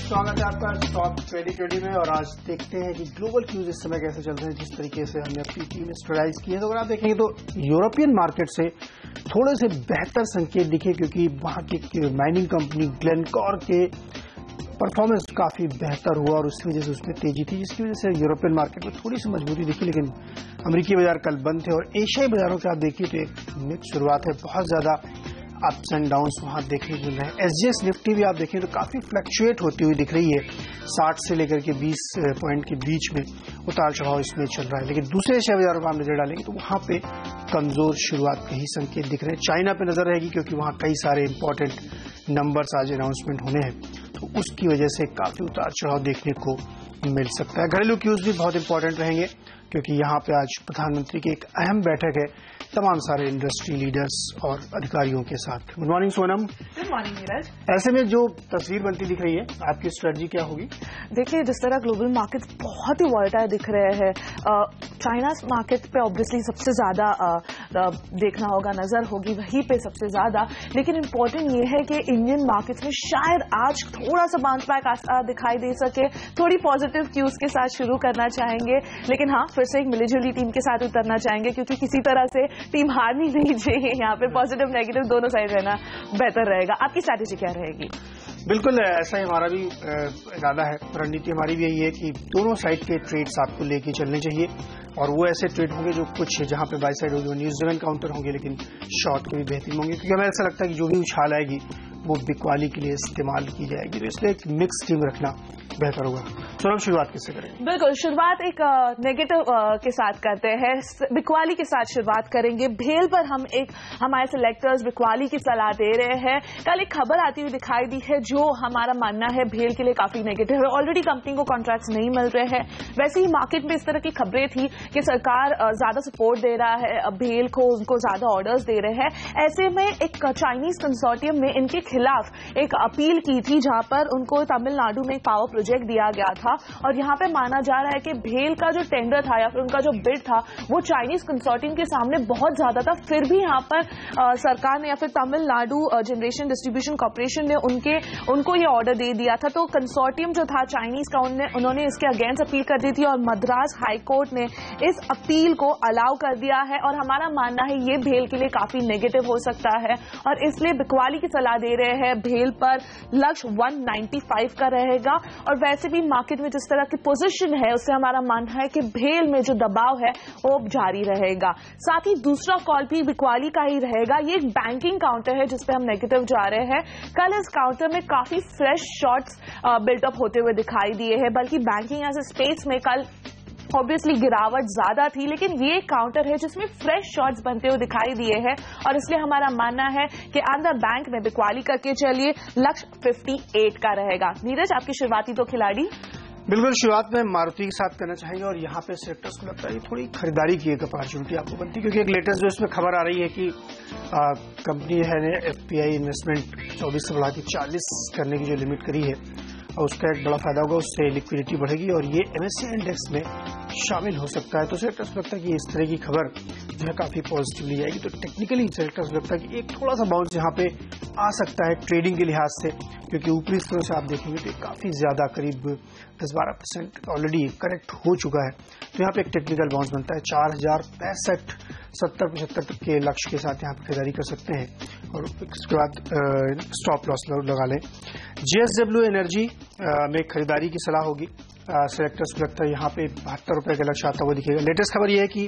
स्वागत है आपका स्टॉक 2020 में। और आज देखते हैं कि ग्लोबल क्यूज इस समय कैसे चल रहे हैं, जिस तरीके से हमने अपनी टीम स्टडीज की है। तो अगर आप देखेंगे तो यूरोपियन मार्केट से थोड़े से बेहतर संकेत दिखे, क्योंकि वहां की माइनिंग कंपनी ग्लेनकोर के परफॉर्मेंस काफी बेहतर हुआ और उसकी वजह से उसमें तेजी थी, जिसकी वजह से यूरोपियन मार्केट में थोड़ी सी मजबूती दिखी। लेकिन अमेरिकी बाजार कल बंद थे और एशियाई बाजारों के आप देखिए तो एक मिक्स शुरुआत है, बहुत ज्यादा अप्स एंड डाउन्स वहां देखने को मिल रहे हैं। एसजीएक्स निफ्टी भी आप देखें तो काफी फ्लक्चुएट होती हुई दिख रही है, 60 से लेकर के 20 पॉइंट के बीच में उतार चढ़ाव इसमें चल रहा है। लेकिन दूसरे एशिया बाजारों पर हम नजर डालेंगे तो वहां पे कमजोर शुरुआत के ही संकेत दिख रहे हैं। चाइना पे नजर रहेगी, क्योंकि वहां कई सारे इंपॉर्टेंट नंबर्स आज अनाउंसमेंट होने हैं, तो उसकी वजह से काफी उतार चढ़ाव देखने को मिल सकता है। घरेलू क्यूज भी बहुत इंपॉर्टेंट रहेंगे, क्योंकि यहाँ पे आज प्रधानमंत्री की एक अहम बैठक है तमाम सारे इंडस्ट्री लीडर्स और अधिकारियों के साथ। Good morning Sonam. Good morning Neeraj. ऐसे में जो तस्वीर बनती दिख रही है, आपकी स्ट्रेटजी क्या होगी? देखिए, जिस तरह ग्लोबल मार्केट बहुत ही वॉलेटाइल दिख रहे हैं, चाइना मार्केट पे ऑब्वियसली सबसे ज्यादा देखना होगा, नजर होगी वहीं पे सबसे ज्यादा। लेकिन इम्पोर्टेंट ये है कि इंडियन मार्केट्स में शायद आज थोड़ा सा बाउंस बैक दिखाई दे सके, थोड़ी पॉजिटिव क्यूज के साथ शुरू करना चाहेंगे। लेकिन हाँ, फिर से एक मिलीजुली टीम के साथ उतरना चाहेंगे, क्योंकि किसी तरह से टीम हारनी नहीं चाहिए। यहाँ पे पॉजिटिव नेगेटिव दोनों साइड रहना बेहतर रहेगा। आपकी स्ट्रैटेजी क्या रहेगी? बिल्कुल ऐसा ही हमारा भी इरादा है, रणनीति हमारी भी यही है कि दोनों साइड के ट्रेड्स आपको लेके चलने चाहिए, और वो ऐसे ट्रेड होंगे जो कुछ जहां पे बाई साइड होगी न्यूज ड्रिवन काउंटर होंगे, लेकिन शॉर्ट के भी बेहतरीन होंगे, क्योंकि हमें ऐसा लगता है कि जो भी उछाल आएगी वो बिकवाली के लिए इस्तेमाल की जाएगी। तो इसलिए एक मिक्स टीम रखना बेहतर होगा। चलो शुरुआत किससे करें? बिल्कुल, शुरुआत एक नेगेटिव के साथ करते हैं, बिकवाली के साथ शुरुआत करेंगे। भेल पर हम एक हमारे सिलेक्टर्स बिकवाली की सलाह दे रहे हैं। कल एक खबर आती हुई दिखाई दी है, जो हमारा मानना है भेल के लिए काफी नेगेटिव है। ऑलरेडी कंपनी को कॉन्ट्रैक्ट्स नहीं मिल रहे हैं। वैसे ही मार्केट में इस तरह की खबरें थी कि सरकार ज्यादा सपोर्ट दे रहा है भेल को, उनको ज्यादा ऑर्डर्स दे रहे हैं। ऐसे में एक चाइनीज कंसोर्टियम ने इनके खिलाफ एक अपील की थी, जहां पर उनको तमिलनाडु में एक पावर प्रोजेक्ट दिया गया था, और यहां पे माना जा रहा है कि भेल का जो टेंडर था या फिर उनका जो बिड था वो चाइनीज कंसोर्टियम के सामने बहुत ज्यादा था। फिर भी यहां पर सरकार ने या फिर तमिलनाडु जनरेशन डिस्ट्रीब्यूशन कॉर्पोरेशन ने उनको ये ऑर्डर दे दिया था। तो कंसोर्टियम जो था चाइनीज का, उन्होंने इसके अगेंस्ट अपील कर दी थी, और मद्रास हाईकोर्ट ने इस अपील को अलाउ कर दिया है। और हमारा मानना है ये भेल के लिए काफी नेगेटिव हो सकता है, और इसलिए बिकवाली की सलाह दे रहे हैं। भेल पर लक्ष्य 195 का रहेगा, और वैसे भी मार्केट में जिस तरह की पोजीशन है उससे हमारा मानना है कि भेल में जो दबाव है वो जारी रहेगा। साथ ही दूसरा कॉल भी बिकवाली का ही रहेगा। ये एक बैंकिंग काउंटर है जिसपे हम नेगेटिव जा रहे हैं। कल इस काउंटर में काफी फ्रेश शॉर्ट्स बिल्टअप होते हुए दिखाई दिए हैं, बल्कि बैंकिंग एज ए स्पेस में कल ऑब्वियसली गिरावट ज्यादा थी, लेकिन ये काउंटर है जिसमें फ्रेश शॉट्स बनते हुए दिखाई दिए हैं, और इसलिए हमारा मानना है कि अंदर बैंक में बिकवाली करके चलिए। लक्ष्य 58 का रहेगा। नीरज, आपकी शुरुआती दो खिलाड़ी? बिल्कुल, शुरुआत में मारुति के साथ करना चाहेंगे, और यहाँ पे सेक्टर्स को लगता है कि थोड़ी खरीदारी की एक अपॉर्चुनिटी आपको बनती है, क्योंकि एक लेटेस्ट जो इसमें खबर आ रही है कि कंपनी है ने एफपीआई इन्वेस्टमेंट 24 से बढ़ा के 40 करने की जो लिमिट करी है, और उसका एक बड़ा फायदा होगा, उससे लिक्विडिटी बढ़ेगी और ये एमएससीआई इंडेक्स में शामिल हो सकता है। तो सेक्टर्स को लगता है कि इस तरह की खबर जो है काफी पॉजिटिवली आएगी। तो टेक्निकली सेक्टर्स को लगता है कि एक थोड़ा सा बाउंस यहाँ पे आ सकता है ट्रेडिंग के लिहाज से, क्योंकि ऊपरी स्तरों से आप देखेंगे तो काफी ज्यादा करीब 10-12% ऑलरेडी करेक्ट हो चुका है। तो यहाँ पे एक टेक्निकल बाउंस बनता है। 4065 70-75 तक के लक्ष्य के साथ यहाँ पे खरीदारी कर सकते हैं, और उसके बाद स्टॉप लॉस लगा लें। जेएसडब्ल्यू एनर्जी में खरीदारी की सलाह होगी। सेलेक्टर्स को लगता है यहाँ पे 72 रुपए का लक्ष्य आता हुआ दिखेगा। लेटेस्ट खबर यह है कि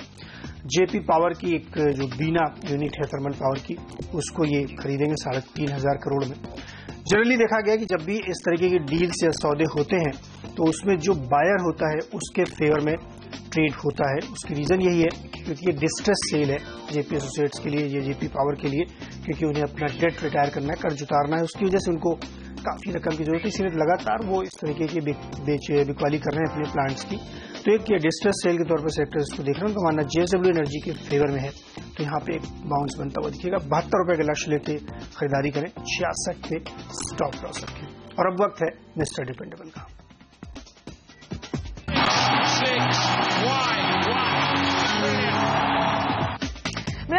जेपी पावर की एक जो बीना यूनिट है थर्मल पावर की, उसको ये खरीदेंगे 3,500 करोड़ में। जनरली देखा गया कि जब भी इस तरीके की डील्स या सौदे होते हैं तो उसमें जो बायर होता है उसके फेवर में ट्रेड होता है। उसकी रीजन यही है क्योंकि ये डिस्ट्रेस सेल है जेपी एसोसिएट्स के लिए, ये जेपी पावर के लिए, क्योंकि उन्हें अपना डेट रिटायर करना है, कर्ज उतारना है, उसकी वजह से उनको काफी रकम की जरूरत है। इसीलिए लगातार वो इस तरीके की बिकवाली कर रहे हैं अपने प्लांट्स की। तो एक ये डिस्ट्रेस सेल के तौर पर सेक्टर्स को देख रहे हैं, उनका मानना जेएसडब्ल्यू एनर्जी के फेवर में है। तो यहाँ पे एक बाउंस बनता हुआ दिखेगा। 72 रुपए का लक्ष्य लेते खरीदारी करें, 66 पे स्टॉप लॉस रखें। और अब वक्त है मिस्टर डिपेंडेबल का।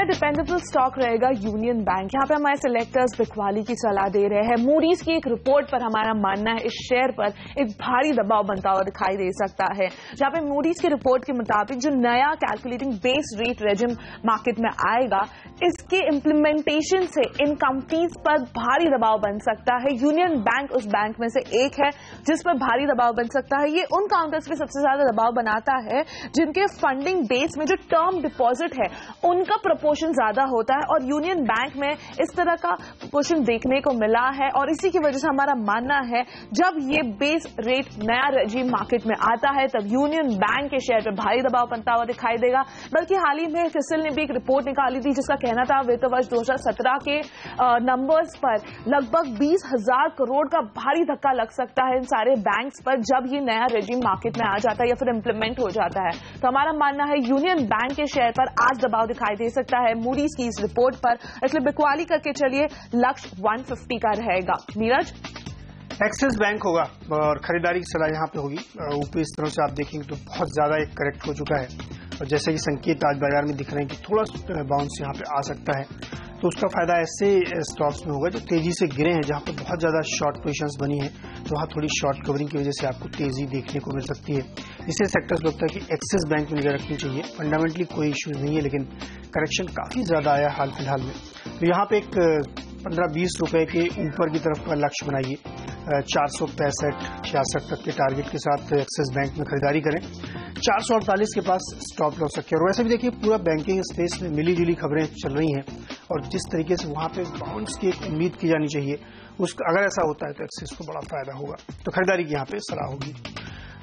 है डिपेंडेबल स्टॉक रहेगा यूनियन बैंक। यहाँ पे हमारे सिलेक्टर्स बिकवाली की सलाह दे रहे हैं। मूडीज की एक रिपोर्ट पर हमारा मानना है इस शेयर पर एक भारी दबाव बनता हुआ दिखाई दे सकता है, जहाँ पे मूडीज की रिपोर्ट के मुताबिक जो नया calculating base rate regime market में आएगा, इसके इंप्लीमेंटेशन से इन कंपनीज पर भारी दबाव बन सकता है। यूनियन बैंक उस बैंक में से एक है जिस पर भारी दबाव बन सकता है। ये उन काउंटर्स पे सबसे ज्यादा दबाव बनाता है जिनके फंडिंग बेस में जो टर्म डिपॉजिट है उनका प्रोपोर्शन ज्यादा होता है, और यूनियन बैंक में इस तरह का प्रोपोर्शन देखने को मिला है। और इसी की वजह से हमारा मानना है जब ये बेस रेट नया रेजिम मार्केट में आता है तब यूनियन बैंक के शेयर पर भारी दबाव बनता हुआ दिखाई देगा। बल्कि हाल ही में क्रिसिल ने भी एक रिपोर्ट निकाली थी जिसका कहना था वित्त वर्ष 2017 के नंबर्स पर लगभग 20,000 करोड़ का भारी धक्का लग सकता है इन सारे बैंक्स पर जब ये नया रेजिम मार्केट में आ जाता है या फिर इंप्लीमेंट हो जाता है। तो हमारा मानना है यूनियन बैंक के शेयर पर आज दबाव दिखाई दे सकता है मूडीज की इस रिपोर्ट पर, इसलिए बिकवाली करके चलिए लक्ष्य 150 का रहेगा। नीरज, एक्सिस बैंक होगा और खरीदारी की सलाह यहाँ पे होगी। ऊपर इस तरह से आप देखेंगे तो बहुत ज्यादा एक करेक्ट हो चुका है, और जैसे कि संकेत आज बाजार में दिख रहे हैं कि थोड़ा बाउंस यहाँ पे आ सकता है, तो उसका फायदा ऐसे स्टॉक्स में होगा जो तेजी से गिरे हैं, जहां पर बहुत ज्यादा शॉर्ट पोजीशंस बनी है, तो वहां थोड़ी शॉर्ट कवरिंग की वजह से आपको तेजी देखने को मिल सकती है। इसे सेक्टर्स लगता है कि एक्सिस बैंक में नजर रखनी चाहिए। फंडामेंटली कोई इश्यूज नहीं है, लेकिन करेक्शन काफी ज्यादा आया हाल फिलहाल में, तो यहाँ पे एक 15-20 रुपए के ऊपर की तरफ का लक्ष्य बनाइए। 465-66 तक के टारगेट के साथ एक्सिस बैंक में खरीदारी करें। 448 के पास स्टॉप लॉस रखें। और वैसे भी देखिए पूरा बैंकिंग स्पेस में मिली जुली खबरें चल रही हैं, और जिस तरीके से वहां पे बाउंस की एक उम्मीद की जानी चाहिए, उसका अगर ऐसा होता है तो एक्सिस को बड़ा फायदा होगा, तो खरीदारी की यहाँ पे सलाह होगी।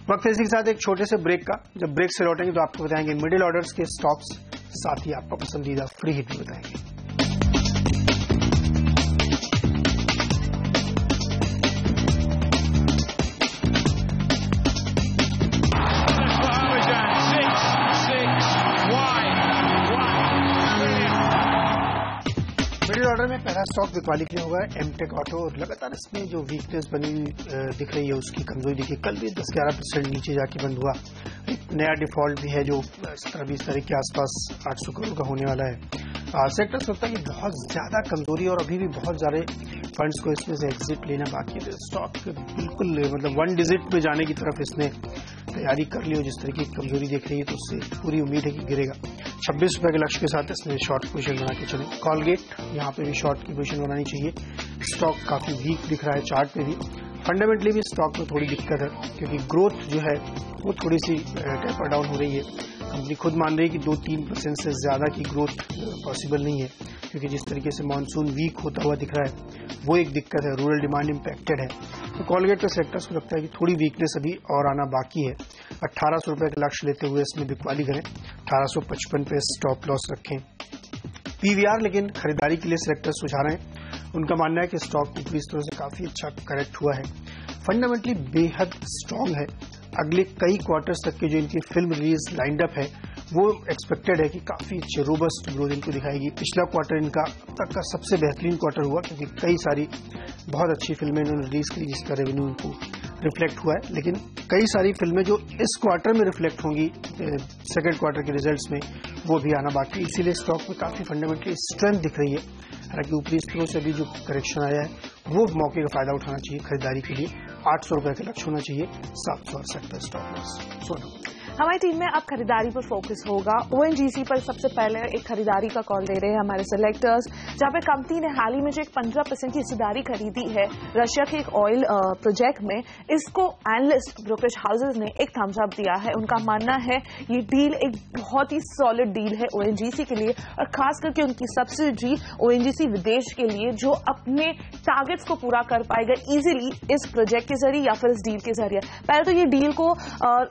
वक्त इसी के साथ एक छोटे से ब्रेक का, जब ब्रेक से लौटेंगे तो आपको बताएंगे मिडिल ऑर्डर्स के स्टॉक्स, साथ ही आपका पसंदीदा फ्री हिट भी बताएंगे। ऑर्डर में पहला स्टॉक बिकवाली के लिए होगा एमटेक ऑटो, और लगातार इसमें जो वीकनेस बनी दिख रही है उसकी कमजोरी दिखी। कल भी 10-11% नीचे जाके बंद हुआ। एक नया डिफॉल्ट भी है जो 17-20 तारीख के आसपास 800 करोड़ का होने वाला है। सेक्टर लगता है कि बहुत ज्यादा कमजोरी, और अभी भी बहुत सारे फंड्स को इसमें से एग्जिट लेना बाकी है। स्टॉक बिल्कुल मतलब 1 डिजिट में जाने की तरफ इसने तैयारी कर ली, और जिस तरीके की कमजोरी देख रही है तो उससे पूरी उम्मीद है कि गिरेगा। 26 रुपए के लक्ष्य के साथ इसमें शॉर्ट पोजीशन बना के चले। कॉलगेट, यहाँ पे भी शॉर्ट की पोजीशन बनानी चाहिए। स्टॉक काफी वीक दिख रहा है चार्ट पे भी। फंडामेंटली भी स्टॉक में थोड़ी दिक्कत है, क्योंकि ग्रोथ जो है वो थोड़ी सी टेपर डाउन हो रही है। कंपनी खुद मान रही है कि 2-3% से ज्यादा की ग्रोथ पॉसिबल नहीं है, क्योंकि जिस तरीके से मानसून वीक होता हुआ दिख रहा है वो एक दिक्कत है। रूरल डिमांड इम्पैक्टेड है, तो कॉलगेट के सेक्टर्स को लगता है कि थोड़ी वीकनेस अभी और आना बाकी है। 1800 रुपए का लक्ष्य लेते हुए इसमें बिकवाली करें। 1855 पे स्टॉप लॉस रखें। पीवीआर लेकिन खरीदारी के लिए सेक्टर सुझा रहे हैं। उनका मानना है कि स्टॉक ऊपरी इस तरह से काफी अच्छा करेक्ट हुआ है। फंडामेंटली बेहद स्ट्रांग है। अगले कई क्वार्टर्स तक के जो इनकी फिल्म रिलीज लाइंड अप है वो एक्सपेक्टेड है कि काफी रोबस्ट ग्रोथ इनको दिखाएगी। पिछला क्वार्टर इनका अब तक का सबसे बेहतरीन क्वार्टर हुआ, क्योंकि कई सारी बहुत अच्छी फिल्में इन्होंने रिलीज की जिसका रेवेन्यू इनको रिफ्लेक्ट हुआ है। लेकिन कई सारी फिल्में जो इस क्वार्टर में रिफ्लेक्ट होंगी सेकेंड क्वार्टर के रिजल्ट्स में, वो भी आना बाकी। इसीलिए स्टॉक में काफी फंडामेंटली स्ट्रेंथ दिख रही है। हालांकि ऊपरी स्तरों से अभी जो करेक्शन आया है वो मौके का फायदा उठाना चाहिए खरीदारी के लिए। 800 रुपए का लक्ष्य होना चाहिए। 768 पर स्टॉप लॉस। सोनू, हमारी टीम में अब खरीदारी पर फोकस होगा। ओएनजीसी पर सबसे पहले एक खरीदारी का कॉल दे रहे हैं हमारे सिलेक्टर्स, जहां पे कंपनी ने हाल ही में जो एक 15% की हिस्सेदारी खरीदी है रशिया के एक ऑयल प्रोजेक्ट में, इसको एनालिस्ट ब्रोकरेज हाउसेज ने एक थम्स अप दिया है। उनका मानना है ये डील एक बहुत ही सॉलिड डील है ओएनजीसी के लिए, और खास करके उनकी सब्सिडरी ओएनजीसी विदेश के लिए, जो अपने टारगेट्स को पूरा कर पाएगा इजीली इस प्रोजेक्ट के जरिए या फिर इस डील के जरिए। पहले तो ये डील को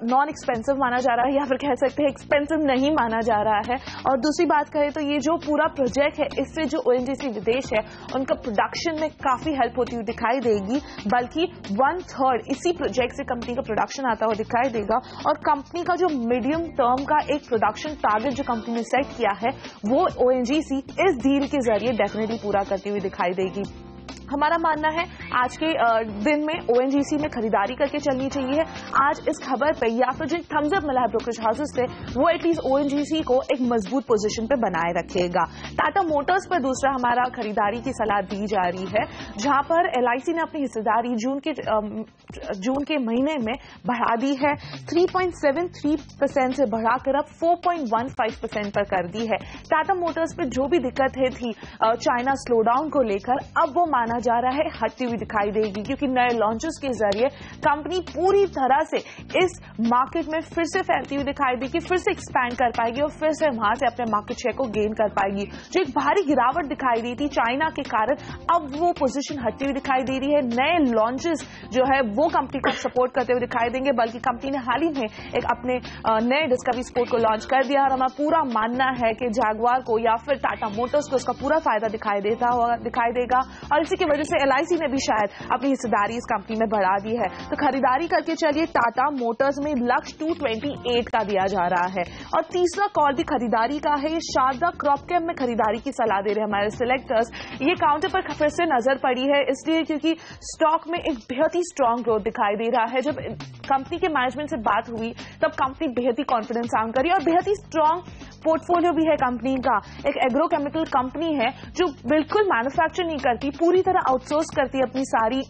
नॉन एक्सपेंसिव माना जा रहा है, या फिर कह सकते हैं एक्सपेंसिव नहीं माना जा रहा है। और दूसरी बात करें तो ये जो पूरा प्रोजेक्ट है, इससे जो ओएनजीसी विदेश है उनका प्रोडक्शन में काफी हेल्प होती हुई दिखाई देगी। बल्कि 1/3 इसी प्रोजेक्ट से कंपनी का प्रोडक्शन आता हुआ दिखाई देगा, और कंपनी का जो मीडियम टर्म का एक प्रोडक्शन टारगेट जो कंपनी ने सेट किया है वो ओएनजीसी इस डील के जरिए डेफिनेटली पूरा करती हुई दिखाई देगी। हमारा मानना है आज के दिन में ओएनजीसी में खरीदारी करके चलनी चाहिए। आज इस खबर पे या फिर जिन थम्स अप मिला है ब्रोकरेज हाउसेस से, वो एटलीस्ट ओएनजीसी को एक मजबूत पोजीशन पे बनाए रखेगा। टाटा मोटर्स पर दूसरा हमारा खरीदारी की सलाह दी जा रही है, जहां पर एलआईसी ने अपनी हिस्सेदारी जून के महीने में बढ़ा दी है। 3.73% से बढ़ाकर अब 4.15% पर कर दी है। टाटा मोटर्स पर जो भी दिक्कतें थी चाइना स्लोडाउन को लेकर, अब वो माना जा रहा है हटती हुई दिखाई देगी, क्योंकि नए लॉन्चेस के जरिए कंपनी पूरी तरह से इस मार्केट में फिर से फैलती हुई दिखाई देगी, फिर से एक्सपैंड कर पाएगी और फिर से वहां से अपने मार्केट शेयर को गेन कर पाएगी। जो एक भारी गिरावट दिखाई दी थी चाइना के कारण, अब वो पोजीशन हटती हुई दिखाई दे रही है। नए लॉन्चेस जो है वो कंपनी को सपोर्ट करते हुए दिखाई देंगे, बल्कि कंपनी ने हाल ही में एक अपने नए डिस्कवरी स्पोर्ट को लॉन्च कर दिया और हमारा पूरा मानना है कि जैगुआर को या फिर टाटा मोटर्स को उसका पूरा फायदा दिखाई देगा और इसी की वजह से एलआईसी ने भी शायद अपनी हिस्सेदारी इस कंपनी में बढ़ा दी है। तो खरीदारी करके चलिए, टाटा मोटर्स में लक्ष्य 228 का दिया जा रहा है। और तीसरा कॉल भी खरीदारी का है, ये शारदा क्रॉपकेम में खरीदारी की सलाह दे रहे हैं हमारे सिलेक्टर्स। ये काउंटर पर फिर से नजर पड़ी है इसलिए क्योंकि स्टॉक में एक बेहद ही स्ट्रांग ग्रोथ दिखाई दे रहा है। जब कंपनी के मैनेजमेंट से बात हुई तब कंपनी बेहद ही कॉन्फिडेंस साउंड करी और बेहद ही स्ट्रांग पोर्टफोलियो भी है कंपनी का। एक एग्रोकेमिकल कंपनी है जो बिल्कुल मैन्युफैक्चर नहीं करती, पूरी तरह आउटसोर्स करती है अपनी सारी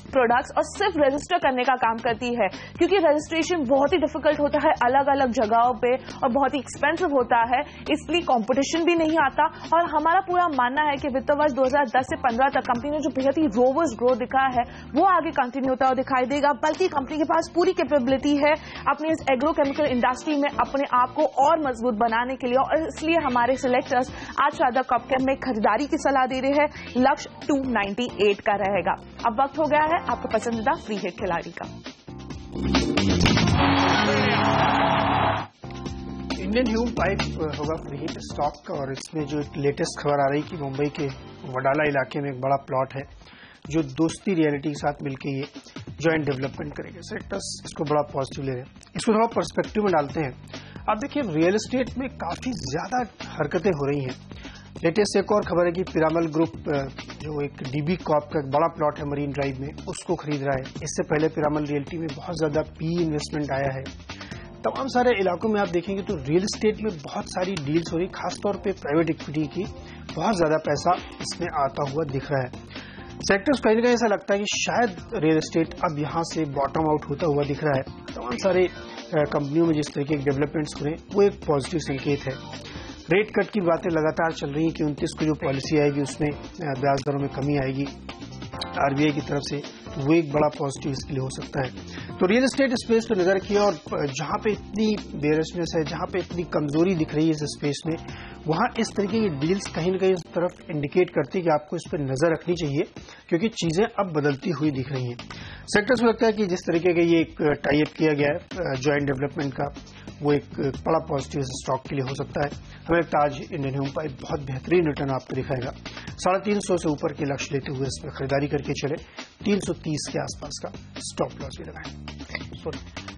प्रोडक्ट्स और सिर्फ रजिस्टर करने का काम करती है, क्योंकि रजिस्ट्रेशन बहुत ही डिफिकल्ट होता है अलग अलग जगहों पे और बहुत ही एक्सपेंसिव होता है, इसलिए कंपटीशन भी नहीं आता। और हमारा पूरा मानना है कि वित्त वर्ष 2010 से 15 तक कंपनी ने जो बेहद ही रोबस्ट ग्रोथ दिखाया है वो आगे कंटिन्यू होता हुआ दिखाई देगा, बल्कि कंपनी के पास पूरी कैपेबिलिटी है अपनी इस एग्रोकेमिकल इंडस्ट्री में अपने आप को और मजबूत बनाने के लिए। और इसलिए हमारे सिलेक्टर्स आज शारदा क्रॉपकेम में खरीदारी की सलाह दे रहे हैं। लक्ष्य 298 का रहेगा। अब वक्त हो गया है आपका पसंदीदा फ्री हिट खिलाड़ी का। इंडियन ह्यूम पाइप होगा फ्री हिट स्टॉक का, और इसमें जो एक लेटेस्ट खबर आ रही कि मुंबई के वडाला इलाके में एक बड़ा प्लॉट है जो दोस्ती रियलिटी के साथ मिलकर ये जॉइंट डेवलपमेंट करेंगे। सेक्टर्स इसको बड़ा पॉजिटिव ले रहे हैं। इसको थोड़ा पर्सपेक्टिव में डालते हैं। आप देखिए, रियल एस्टेट में काफी ज्यादा हरकतें हो रही हैं। लेटेस्ट एक और खबर है कि पिरामल ग्रुप जो एक डीबी कॉर्प का एक बड़ा प्लॉट है मरीन ड्राइव में, उसको खरीद रहा है। इससे पहले पिरामल रियल्टी में बहुत ज्यादा पी इन्वेस्टमेंट आया है। तमाम सारे इलाकों में आप देखेंगे तो रियल एस्टेट में बहुत सारी डील्स हो रही, खासतौर पे प्राइवेट इक्विटी की बहुत ज्यादा पैसा इसमें आता हुआ दिख रहा है। सेक्टर्स कहीं ना कहीं ऐसा लगता है कि शायद रियल एस्टेट अब यहाँ से बॉटम आउट होता हुआ दिख रहा है। तमाम सारे कंपनियों में जिस तरीके के डेवलपमेंट्स हो रहे हैं वो एक पॉजिटिव संकेत है। रेट कट की बातें लगातार चल रही हैं कि 29 को जो पॉलिसी आएगी उसमें ब्याज दरों में कमी आएगी आरबीआई की तरफ से, वो एक बड़ा पॉजिटिव इसके लिए हो सकता है। तो रियल एस्टेट स्पेस पे नजर रखिए, और जहां पे इतनी बेयरिशनेस है, जहां पे इतनी कमजोरी दिख रही है इस स्पेस में, वहां इस तरीके की डील्स कहीं ना कहीं इस तरफ इंडिकेट करती है कि आपको इस पर नजर रखनी चाहिए, क्योंकि चीजें अब बदलती हुई दिख रही हैं। सेक्टर्स में लगता है कि जिस तरीके का ये एक टाई अप किया गया है ज्वाइंट डेवलपमेंट का, वो एक बड़ा पॉजिटिव स्टॉक के लिए हो सकता है। हमें लगता है आज इंडियन ह्यूम पाइप बहुत बेहतरीन रिटर्न आपको दिखाएगा। 350 से ऊपर के लक्ष्य लेते हुए इसमें खरीदारी करके चले। 330 के आसपास का स्टॉप लॉस भी लगाएं।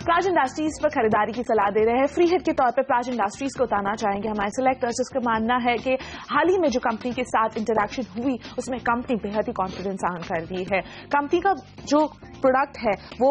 प्राज इंडस्ट्रीज पर खरीदारी की सलाह दे रहे हैं। फ्री हिट के तौर पर प्राज इंडस्ट्रीज को बताना चाहेंगे हमारे सिलेक्टर्स। इसका मानना है कि हाल ही में जो कंपनी के साथ इंटरैक्शन हुई उसमें कंपनी बेहद ही कॉन्फिडेंस आन कर दी है। कंपनी का जो प्रोडक्ट है वो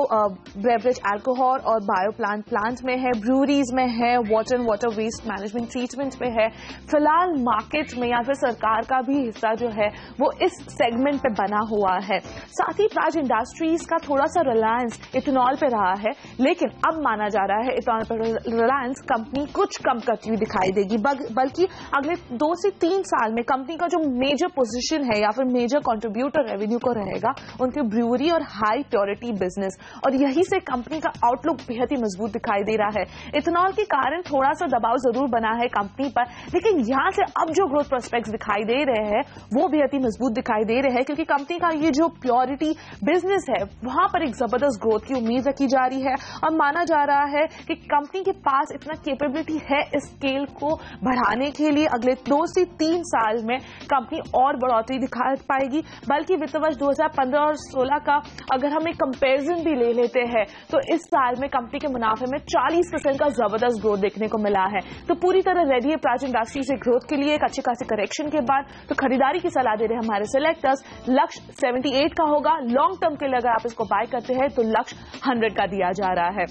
बेवरेज अल्कोहल और बायो प्लांट में है, ब्रूरीज में है, water and water waste management treatment में है। फिलहाल मार्केट में या फिर सरकार का भी हिस्सा जो है वो इस सेगमेंट पे बना हुआ है। साथ ही प्राज इंडस्ट्रीज का थोड़ा सा रिलायंस इथेनॉल पे रहा है, लेकिन अब माना जा रहा है इथेनॉल पर रिलायंस कंपनी कुछ कम करती हुई दिखाई देगी, बल्कि अगले 2 से 3 साल में कंपनी का जो मेजर पोजीशन है या फिर मेजर कंट्रीब्यूटर रेवेन्यू को रहेगा उनके ब्रूअरी और हाई प्योरिटी बिजनेस, और यही से कंपनी का आउटलुक बेहद ही मजबूत दिखाई दे रहा है। इथेनॉल के कारण थोड़ा सा दबाव जरूर बना है कंपनी पर, लेकिन यहां से अब जो ग्रोथ प्रोस्पेक्ट्स दिखाई दे रहे हैं वो बेहद ही मजबूत दिखाई दे रहे हैं, क्योंकि कंपनी का ये जो प्योरिटी बिजनेस है वहां पर एक जबरदस्त ग्रोथ की उम्मीद रखी जा रही है। और और माना जा रहा है कि कंपनी के पास इतना कैपेबिलिटी है इस स्केल को बढ़ाने के लिए। अगले 2 से 3 साल में कंपनी और बढ़ोतरी दिखा पाएगी। बल्कि वित्त वर्ष 2015 और 16 का अगर हम एक कंपैरिजन भी ले लेते हैं तो इस साल में कंपनी के मुनाफे में 40% का जबरदस्त ग्रोथ देखने को मिला है। तो पूरी तरह रेडी है प्राज इंडस्ट्री से ग्रोथ के लिए एक अच्छी खासी करेक्शन के बाद। तो खरीदारी की सलाह दे रहे हैं हमारे सिलेक्टर्स। लक्ष्य 78 का होगा। लॉन्ग टर्म के लिए अगर आप इसको बाय करते हैं तो लक्ष्य 100 का दिया जा रहा है।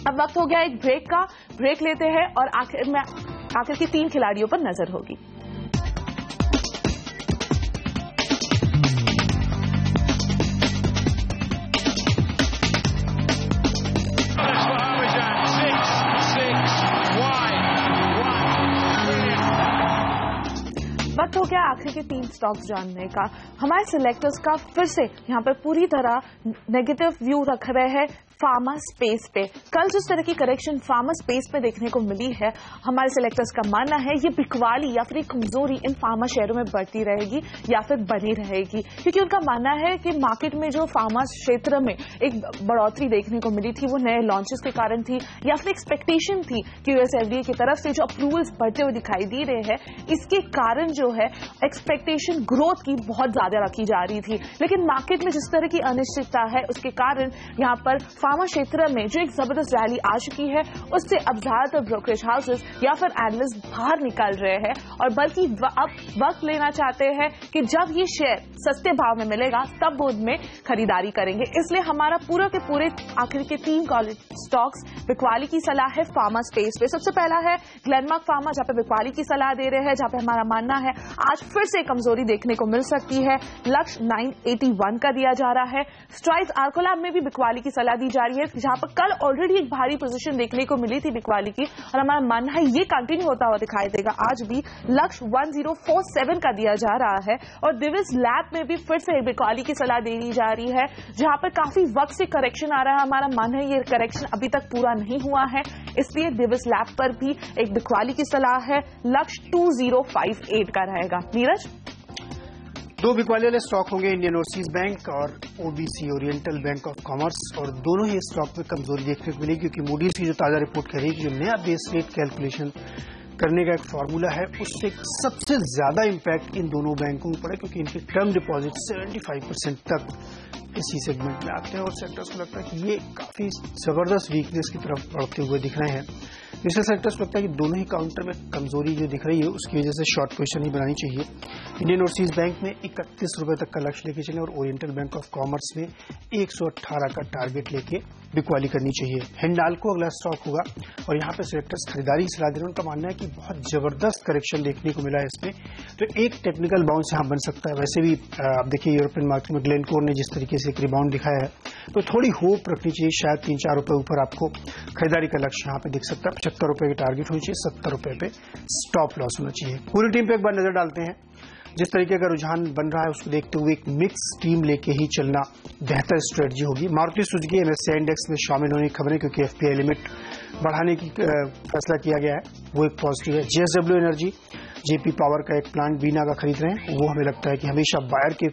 अब वक्त हो गया एक ब्रेक का। ब्रेक लेते हैं और आखिर की 3 खिलाड़ियों पर नजर होगी। वक्त हो गया आखिर के 3 स्टॉक्स जानने का। हमारे सिलेक्टर्स का फिर से यहाँ पर पूरी तरह नेगेटिव व्यू रख रहे हैं फार्मा स्पेस पे। कल जिस तरह की करेक्शन फार्मा स्पेस पे देखने को मिली है, हमारे सिलेक्टर्स का मानना है ये बिकवाली या फिर एक कमजोरी इन फार्मा शेयरों में बढ़ती रहेगी या फिर बनी रहेगी। क्योंकि उनका मानना है कि मार्केट में जो फार्मा क्षेत्र में एक बढ़ोतरी देखने को मिली थी वो नए लॉन्चेस के कारण थी या फिर एक्सपेक्टेशन थी कि यूएस एफडीए की तरफ से जो अप्रूवल्स बढ़ते हुए दिखाई दे रहे हैं, इसके कारण जो है एक्सपेक्टेशन ग्रोथ की बहुत ज्यादा रखी जा रही थी। लेकिन मार्केट में जिस तरह की अनिश्चितता है उसके कारण यहाँ पर फार्मा क्षेत्र में जो एक जबरदस्त रैली आ चुकी है उससे अब ज्यादातर ब्रोकरेज हाउसेस या फिर एनालिस्ट बाहर निकल रहे हैं और बल्कि अब वक्त लेना चाहते हैं कि जब ये शेयर सस्ते भाव में मिलेगा तब वो उनमें खरीदारी करेंगे। इसलिए हमारा पूरा के पूरे आखिर के 3 स्टॉक्स बिकवाली की सलाह है फार्मा स्पेस पे। सबसे पहला है ग्लेनमार्क फार्मा, जहां पे बिकवाली की सलाह दे रहे हैं, जहां पे हमारा मानना है आज फिर से कमजोरी देखने को मिल सकती है। लक्ष्य 981 का दिया जा रहा है। स्ट्राइड्स आर्कोलैब में भी बिकवाली की सलाह दी जा रही है, जहां पर कल ऑलरेडी एक भारी पोजीशन देखने को मिली थी बिकवाली की और हमारा मानना है ये कंटिन्यू होता हुआ दिखाई देगा। आज भी लक्ष्य 1047 का दिया जा रहा है। और दिविज लैब में भी फिर से बिकवाली की सलाह दी जा रही है, जहां पर काफी वक्त से करेक्शन आ रहा है। हमारा मानना है ये करेक्शन अभी तक पूरा नहीं हुआ है, इसलिए दिविज लैब पर भी एक बिकवाली की सलाह है। लक्ष्य 2058 का रहेगा। नीरज, 2 बिकवाली वाले स्टॉक होंगे इंडियन ओवरसीज बैंक और OBC oriental bank of commerce. और दोनों ही स्टॉक में कमजोरी देखने को मिली क्योंकि मूडीज की जो ताजा रिपोर्ट कह रही है कि जो नया बेस रेट कैलकुलेशन करने का एक फॉर्मूला है उससे सबसे ज्यादा इम्पैक्ट इन दोनों बैंकों में पड़े क्योंकि इनके टर्म डिपॉजिट 75% तक इसी सेगमेंट में आते हैं और सेक्टर्स को लगता है कि ये काफी जबरदस्त वीकनेस की तरफ बढ़ते हुए दिख रहे हैं। दूसरे सेक्टर्स को लगता है कि दोनों ही काउंटर में कमजोरी जो दिख रही है उसकी वजह से शॉर्ट पोजीशन ही बनानी चाहिए। इंडियन ओवरसीज बैंक में 31 रुपए तक का लक्ष्य लेके चले और ओरिएंटल बैंक ऑफ कॉमर्स में 118 का टारगेट लेके बिकवाली करनी चाहिए। हिंडाल्को अगला स्टॉक होगा और यहाँ पे सिलेक्टर्स खरीदारी की सलाह दे रहे हैं। उनका मानना है कि बहुत जबरदस्त करेक्शन देखने को मिला है इसमें, तो एक टेक्निकल बाउंस यहाँ बन सकता है। वैसे भी आप देखिए यूरोपियन मार्केट में ग्लेनकोर ने जिस तरीके से एक रिबाउंड दिखाया है तो थोड़ी होप रखनी चाहिए, शायद 3-4 रुपए ऊपर आपको खरीदारी का लक्ष्य यहाँ पे दिख सकता है। 75 रुपए की टारगेट होनी चाहिए, 70 रुपए पे स्टॉप लॉस होना चाहिए। पूरी टीम पे एक बार नजर डालते हैं। जिस तरीके का रुझान बन रहा है उसको देखते हुए एक मिक्स टीम लेके ही चलना बेहतर स्ट्रेटजी होगी। मारुति सुजुकी एमएससीआई इंडेक्स में शामिल होने की खबरें क्योंकि एफपीआई लिमिट बढ़ाने की फैसला किया गया है, वो एक पॉजिटिव है। जेएसडब्ल्यू एनर्जी जेपी पावर का एक प्लांट बीना का खरीद रहे हैं, वो हमें लगता है कि हमेशा बायर के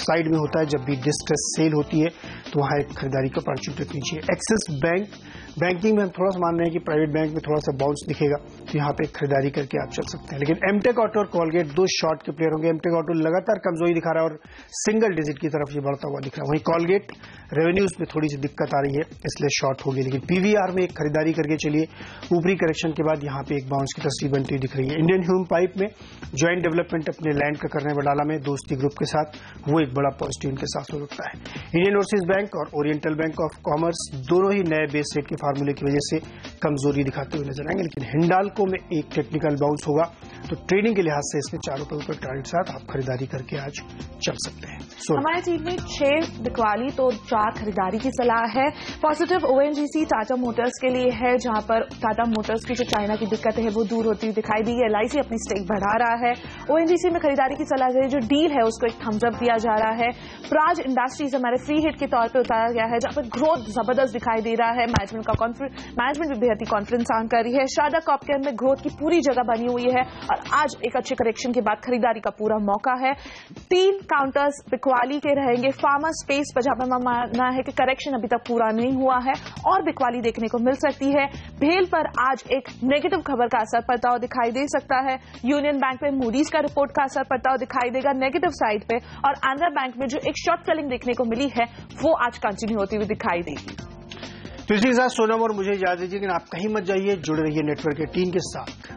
साइड में होता है। जब भी डिस्ट्रेस सेल होती है तो वहां एक खरीदारी का अपॉर्चुनिटी रखनी चाहिए। एक्सिस बैंक बैंकिंग में हम थोड़ा सा मान रहे हैं कि प्राइवेट बैंक में थोड़ा सा बाउंस दिखेगा तो यहाँ पे खरीदारी करके आप चल सकते हैं। लेकिन एमटेक ऑटो और कॉलगेट 2 शॉर्ट के प्लेयर होंगे। एमटेक ऑटो लगातार कमजोरी दिखा रहा है और सिंगल डिजिट की तरफ ये बढ़ता हुआ दिख रहा है। वहीं कॉलगेट रेवेन्यूज में थोड़ी सी दिक्कत आ रही है इसलिए शॉर्ट होगी। लेकिन पीवीआर में एक खरीदारी करके चलिए, ऊपरी करेक्शन के बाद यहाँ पे एक बाउंस की तस्वीर बनती हुई दिख रही है। इंडियन ह्यूम पाइप में ज्वाइंट डेवलपमेंट अपने लैंड का करने बडाला में दोस्ती ग्रुप के साथ, वो एक बड़ा पॉजिटिव इनके साथ हो सकता है। इंडियन ओवरसीज बैंक और ओरिएंटल बैंक ऑफ कॉमर्स दोनों ही नए बेस रेट के फार्मूले की वजह से कमजोरी दिखाते हुए नजर आएंगे। लेकिन हिंडाल्को में एक टेक्निकल बाउंस होगा तो ट्रेडिंग के लिहाज से इसमें 4 रुपए ऊपर टारगेट साथ आप खरीदारी करके आज चल सकते हैं। हमारी टीम में 6 बिकवाली तो 4 खरीदारी की सलाह है। पॉजिटिव ओएनजीसी टाटा मोटर्स के लिए है, जहां पर टाटा मोटर्स की जो चाइना की दिक्कत है वो दूर होती हुई दिखाई दी है। एलआईसी अपनी स्टेक बढ़ा रहा है। ओएनजीसी में खरीदारी की सलाह है, जो डील है उसको एक थम्स अप दिया जा रहा है। प्राज इंडस्ट्रीज हमारे फ्री हिट के तौर पर उतारा गया है, जहां पर ग्रोथ जबरदस्त दिखाई दे रहा है। मैनेजमेंट का मैनेजमेंट भी बेहद ही कॉन्फिडेंस ऑन कर रही है। शारदा कॉपकेयर में ग्रोथ की पूरी जगह बनी हुई है और आज एक अच्छे करेक्शन के बाद खरीदारी का पूरा मौका है। 3 काउंटर्स बिकवाली के रहेंगे। फार्मा स्पेस पर जहां पर मानना है कि करेक्शन अभी तक पूरा नहीं हुआ है और बिकवाली देखने को मिल सकती है। भेल पर आज एक नेगेटिव खबर का असर पड़ता हुआ दिखाई दे सकता है। यूनियन बैंक पे मूडीज का रिपोर्ट का असर पड़ता हुआ दिखाई देगा नेगेटिव साइड पे, और आंध्रा बैंक में जो एक शॉर्ट सेलिंग देखने को मिली है वो आज कंटिन्यू होती हुई दिखाई देगी। तो इसी के साथ सोनम और मुझे इजाजत दीजिए, लेकिन आप कहीं मत जाइए, जुड़े रहिए नेटवर्क के टीम के साथ।